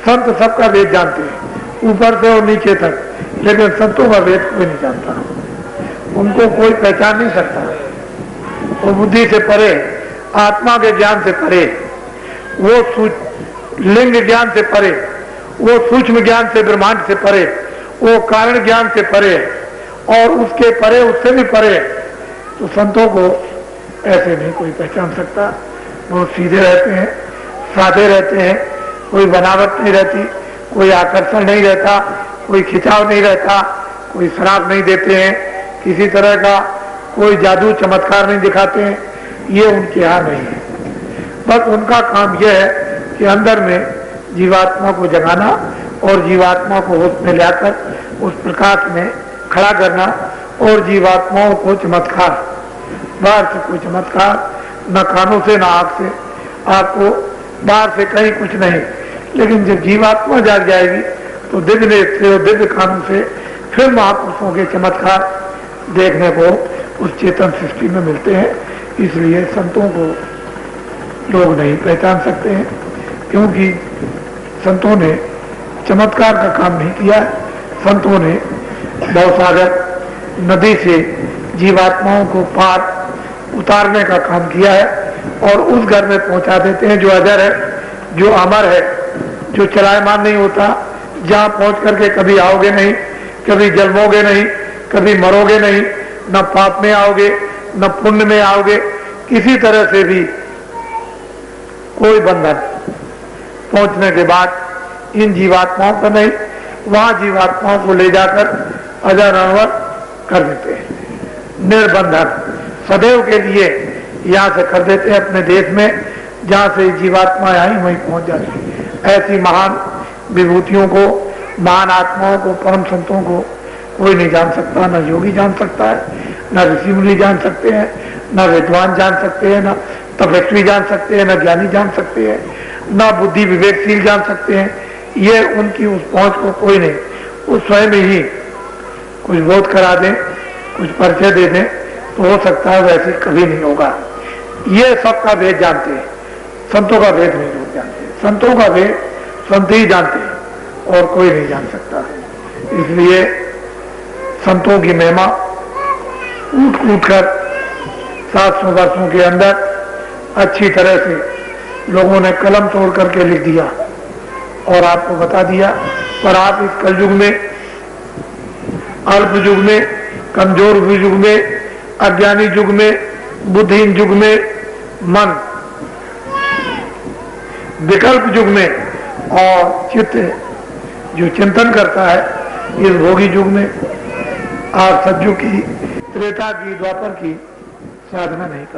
संत सबका वेद जानते हैं, ऊपर से और नीचे तक, लेकिन संतों का वेद कोई नहीं जानता, उनको कोई पहचान नहीं सकता। वो बुद्धि से परे, आत्मा के ज्ञान से परे, वो लिंग ज्ञान से परे, वो सूक्ष्म ज्ञान से, ब्रह्मांड से परे, वो कारण ज्ञान से परे, और उसके परे, उससे भी परे। तो संतों को ऐसे नहीं कोई पहचान सकता। वो सीधे रहते हैं, सादे रहते हैं, कोई बनावट नहीं रहती, कोई आकर्षण नहीं रहता, कोई खिंचाव नहीं रहता, कोई शराब नहीं देते हैं, किसी तरह का कोई जादू चमत्कार नहीं दिखाते हैं, ये उनके यहाँ नहीं है। बस उनका काम यह है कि अंदर में जीवात्मा को जगाना और जीवात्मा को होश में लाकर उस प्रकाश में खड़ा करना, और जीवात्माओं को चमत्कार, बाहर से कोई चमत्कार, न कानों से न आँख से, आपको बाहर से कहीं कुछ नहीं, लेकिन जब जीवात्मा जाग जाएगी तो दिव्य नेत्र से और दिव्य कानों से फिर महापुरुषों के चमत्कार देखने को उस चेतन सृष्टि में मिलते हैं। इसलिए संतों को लोग नहीं पहचान सकते हैं, क्योंकि संतों ने चमत्कार का काम नहीं किया। संतों ने भवसागर नदी से जीवात्माओं को पार उतारने का काम किया है, और उस घर में पहुंचा देते हैं जो अजर है, जो अमर है, जो चलायमान नहीं होता, जहां पहुंच करके कभी आओगे नहीं, कभी जन्मोगे नहीं, कभी मरोगे नहीं, न पाप में आओगे न पुण्य में आओगे, किसी तरह से भी कोई बंधन। पहुंचने के बाद इन जीवात्माओं का नहीं, वहां जीवात्माओं को ले जाकर अजर अमर कर देते हैं, निर्बंधन सदैव के लिए यहाँ से कर देते हैं अपने देश में, जहाँ से जीवात्माएं आई वहीं पहुंच जाती। ऐसी महान विभूतियों को, महान आत्माओं को, परम संतों को कोई नहीं जान सकता, न योगी जान सकता है, न ऋषि मुनि जान सकते हैं, न विद्वान जान सकते हैं, न तपस्वी जान सकते हैं, न ज्ञानी जान सकते हैं, न बुद्धि विवेकशील जान सकते हैं। ये उनकी उस पहुंच को कोई नहीं, वो स्वयं ही कुछ बोध करा दें, कुछ परिचय दे दें, तो हो सकता है वैसे कभी नहीं होगा। ये सबका वेद जानते हैं, संतों का वेद नहीं लोग जानते। संतों का वेद संत ही जानते हैं और कोई नहीं जान सकता। इसलिए संतों की महिमा कूट कूट कर 700 वर्षों के अंदर अच्छी तरह से लोगों ने कलम तोड़ करके लिख दिया और आपको बता दिया। पर आप इस कलयुग में, अल्प युग में, कमजोर युग में, अज्ञानी युग में, बुद्धिहीन युग में, मन विकल्प युग में, और चित्त जो चिंतन करता है इस भोगी युग में, आप सतयुग की, त्रेता की, द्वापर की साधना नहीं कर